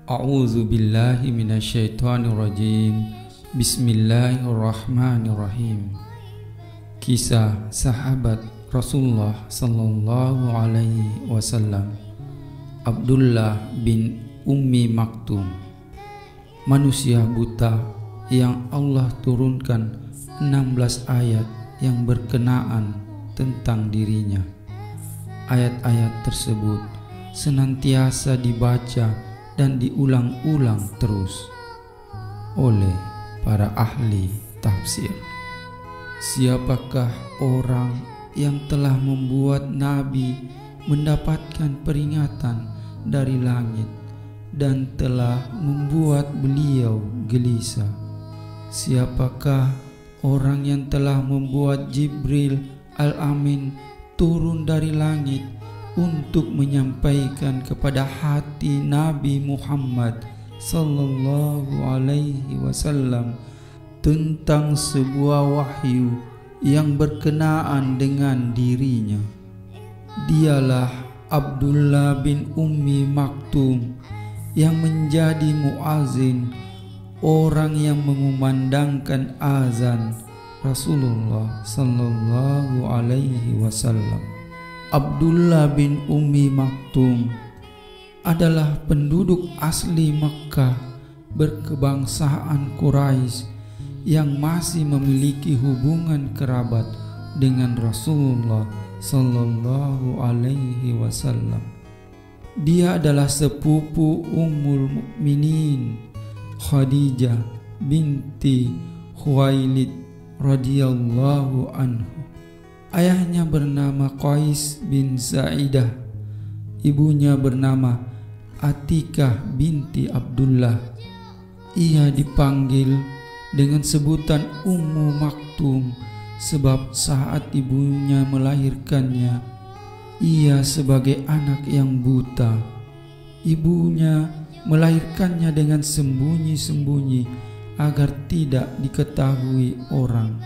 A'udzu billahi minasyaitonir rajim. Bismillahirrahmanirrahim. Kisah sahabat Rasulullah sallallahu alaihi wasallam. Abdullah bin Ummi Maktum, manusia buta yang Allah turunkan 16 ayat yang berkenaan tentang dirinya. Ayat-ayat tersebut senantiasa dibaca dan diulang-ulang terus oleh para ahli tafsir. Siapakah orang yang telah membuat Nabi mendapatkan peringatan dari langit dan telah membuat beliau gelisah? Siapakah orang yang telah membuat Jibril Al-Amin turun dari langit untuk menyampaikan kepada hati Nabi Muhammad sallallahu alaihi wasallam tentang sebuah wahyu yang berkenaan dengan dirinya? Dialah Abdullah bin Ummi Maktum yang menjadi muazin, orang yang mengumandangkan azan Rasulullah sallallahu alaihi wasallam. Abdullah bin Ummi Maktum adalah penduduk asli Mekkah berkebangsaan Quraisy yang masih memiliki hubungan kerabat dengan Rasulullah sallallahu alaihi wasallam. Dia adalah sepupu Ummul Mukminin Khadijah binti Khuwailid radhiyallahu anhu. Ayahnya bernama Qais bin Sa'idah, ibunya bernama Atikah binti Abdullah. Ia dipanggil dengan sebutan Ummu Maktum sebab saat ibunya melahirkannya, ia sebagai anak yang buta. Ibunya melahirkannya dengan sembunyi-sembunyi agar tidak diketahui orang.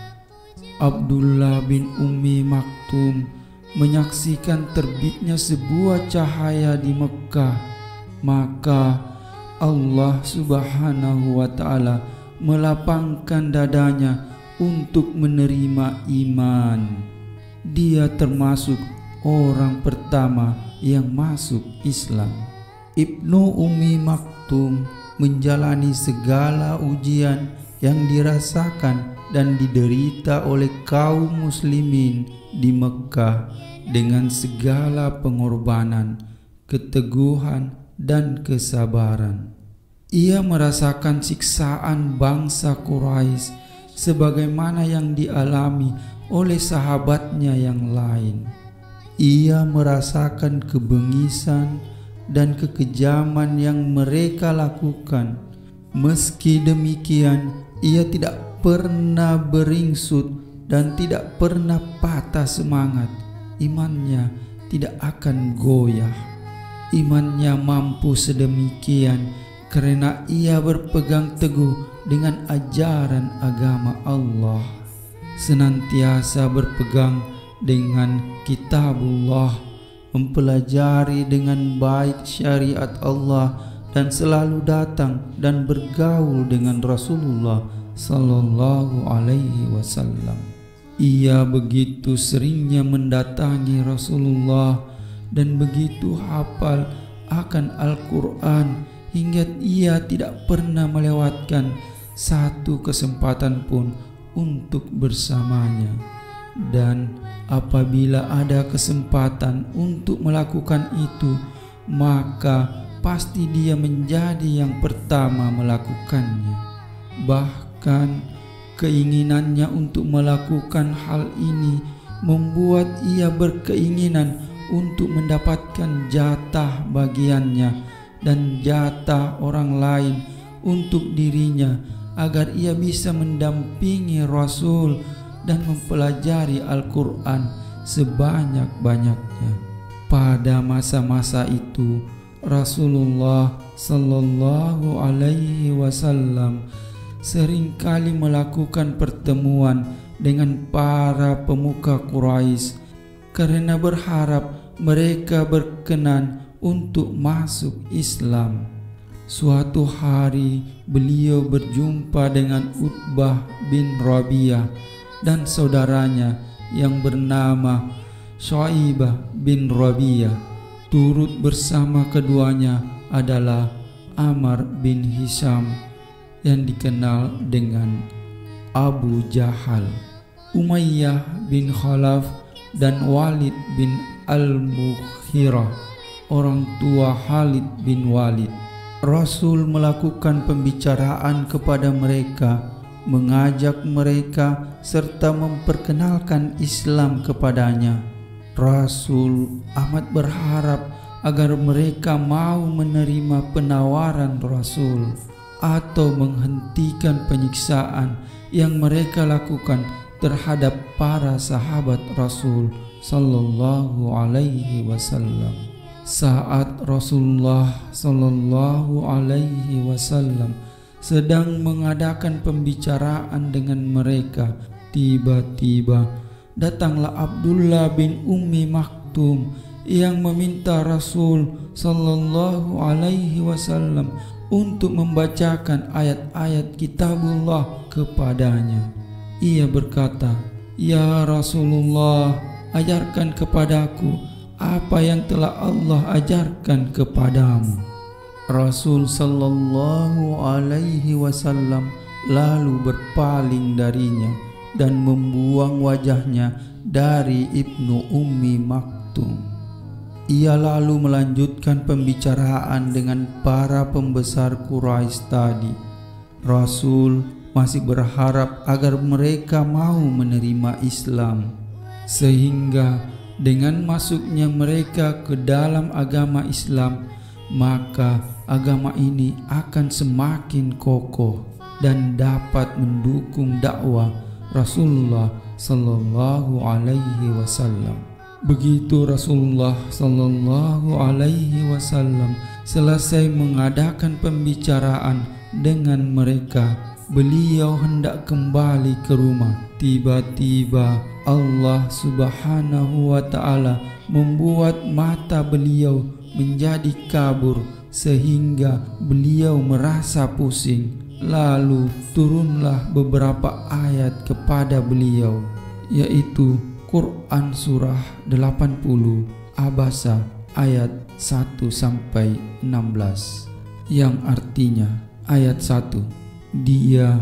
Abdullah bin Ummi Maktum menyaksikan terbitnya sebuah cahaya di Mekkah, maka Allah Subhanahu wa ta'ala melapangkan dadanya untuk menerima iman. Dia termasuk orang pertama yang masuk Islam. Ibnu Ummi Maktum menjalani segala ujian yang dirasakan dan diderita oleh kaum muslimin di Mekkah dengan segala pengorbanan, keteguhan, dan kesabaran. Ia merasakan siksaan bangsa Quraisy sebagaimana yang dialami oleh sahabatnya yang lain. Ia merasakan kebengisan dan kekejaman yang mereka lakukan. Meski demikian, ia tidak pernah beringsut dan tidak pernah patah semangat. Imannya tidak akan goyah. Imannya mampu sedemikian karena ia berpegang teguh dengan ajaran agama Allah, senantiasa berpegang dengan kitabullah, mempelajari dengan baik syariat Allah, dan selalu datang dan bergaul dengan Rasulullah sallallahu alaihi wasallam. Ia begitu seringnya mendatangi Rasulullah dan begitu hafal akan Al-Quran hingga ia tidak pernah melewatkan satu kesempatan pun untuk bersamanya. Dan apabila ada kesempatan untuk melakukan itu, maka pasti dia menjadi yang pertama melakukannya. Bahkan keinginannya untuk melakukan hal ini membuat ia berkeinginan untuk mendapatkan jatah bagiannya dan jatah orang lain untuk dirinya, agar ia bisa mendampingi Rasul dan mempelajari Al-Quran sebanyak-banyaknya. Pada masa-masa itu, Rasulullah sallallahu alaihi wasallam seringkali melakukan pertemuan dengan para pemuka Quraisy karena berharap mereka berkenan untuk masuk Islam. Suatu hari beliau berjumpa dengan Utbah bin Rabi'ah dan saudaranya yang bernama Syaibah bin Rabi'ah. Turut bersama keduanya adalah Amr bin Hisham yang dikenal dengan Abu Jahal, Umayyah bin Khalaf, dan Walid bin Al-Mughirah, orang tua Khalid bin Walid. Rasul melakukan pembicaraan kepada mereka, mengajak mereka serta memperkenalkan Islam kepadanya. Rasul amat berharap agar mereka mau menerima penawaran Rasul atau menghentikan penyiksaan yang mereka lakukan terhadap para sahabat Rasul sallallahu alaihi wasallam. Saat Rasulullah sallallahu alaihi wasallam sedang mengadakan pembicaraan dengan mereka, tiba-tiba datanglah Abdullah bin Ummi Maktum yang meminta Rasul sallallahu alaihi wasallam untuk membacakan ayat-ayat kitabullah kepadanya. Ia berkata, "Ya Rasulullah, ajarkan kepadaku apa yang telah Allah ajarkan kepadamu." Rasul sallallahu alaihi wasallam lalu berpaling darinya dan membuang wajahnya dari Ibnu Ummi Maktum. Ia lalu melanjutkan pembicaraan dengan para pembesar Quraisy tadi. Rasul masih berharap agar mereka mau menerima Islam, sehingga dengan masuknya mereka ke dalam agama Islam, maka agama ini akan semakin kokoh dan dapat mendukung dakwah Rasulullah sallallahu alaihi wasallam. Begitu Rasulullah sallallahu alaihi wasallam selesai mengadakan pembicaraan dengan mereka, beliau hendak kembali ke rumah. Tiba-tiba Allah subhanahu wa ta'ala membuat mata beliau menjadi kabur sehingga beliau merasa pusing. Lalu turunlah beberapa ayat kepada beliau, yaitu Quran surah 80 Abasa ayat 1-16, yang artinya ayat 1, dia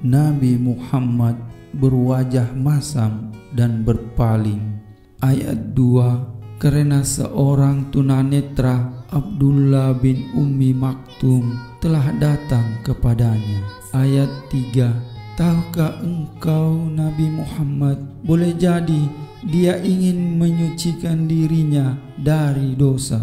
Nabi Muhammad berwajah masam dan berpaling. Ayat 2, karena seorang tunanetra Abdullah bin Ummi Maktum telah datang kepadanya. Ayat 3, tahukah engkau Nabi Muhammad, boleh jadi dia ingin menyucikan dirinya dari dosa.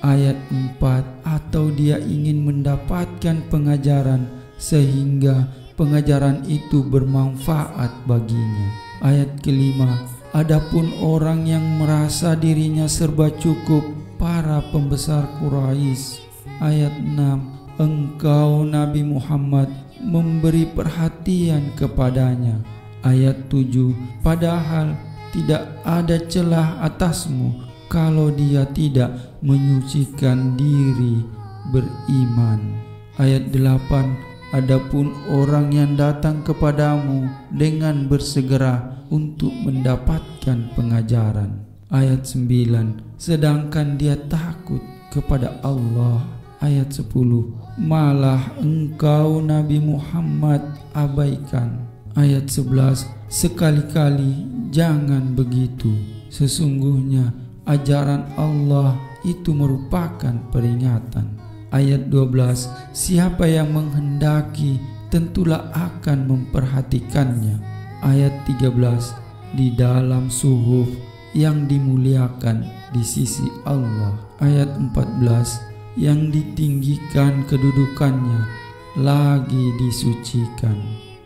Ayat 4, atau dia ingin mendapatkan pengajaran sehingga pengajaran itu bermanfaat baginya. Ayat kelima, adapun orang yang merasa dirinya serba cukup, para pembesar Quraisy. Ayat 6, engkau Nabi Muhammad memberi perhatian kepadanya. Ayat 7, padahal tidak ada celah atasmu kalau dia tidak menyucikan diri beriman. Ayat 8, adapun orang yang datang kepadamu dengan bersegera untuk mendapatkan pengajaran. Ayat 9, sedangkan dia takut kepada Allah. Ayat 10, malah engkau Nabi Muhammad abaikan. Ayat 11, sekali-kali jangan begitu. Sesungguhnya ajaran Allah itu merupakan peringatan. Ayat 12, siapa yang menghendaki tentulah akan memperhatikannya. Ayat 13, di dalam suhuf yang dimuliakan di sisi Allah. Ayat 14, yang ditinggikan kedudukannya lagi disucikan.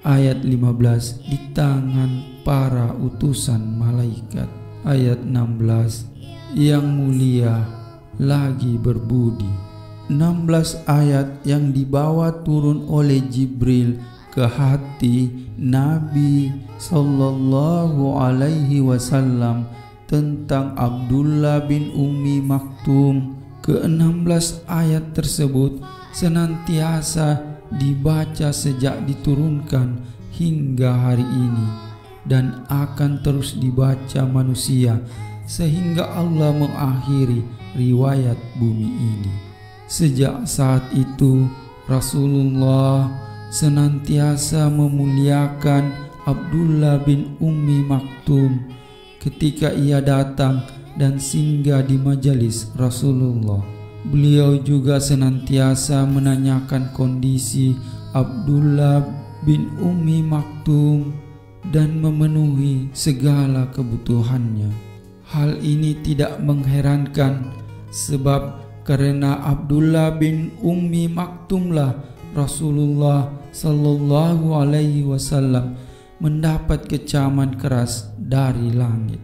Ayat 15, di tangan para utusan malaikat. Ayat 16, yang mulia lagi berbudi. 16 ayat yang dibawa turun oleh Jibril ke hati Nabi sallallahu alaihi wasallam tentang Abdullah bin Ummi Maktum, Ke-16 ayat tersebut senantiasa dibaca sejak diturunkan hingga hari ini dan akan terus dibaca manusia sehingga Allah mengakhiri riwayat bumi ini. Sejak saat itu Rasulullah senantiasa memuliakan Abdullah bin Ummi Maktum ketika ia datang dan singgah di majelis Rasulullah. Beliau juga senantiasa menanyakan kondisi Abdullah bin Ummi Maktum dan memenuhi segala kebutuhannya. Hal ini tidak mengherankan sebab karena Abdullah bin Ummi Maktumlah Rasulullah sallallahu alaihi wasallam mendapat kecaman keras dari langit.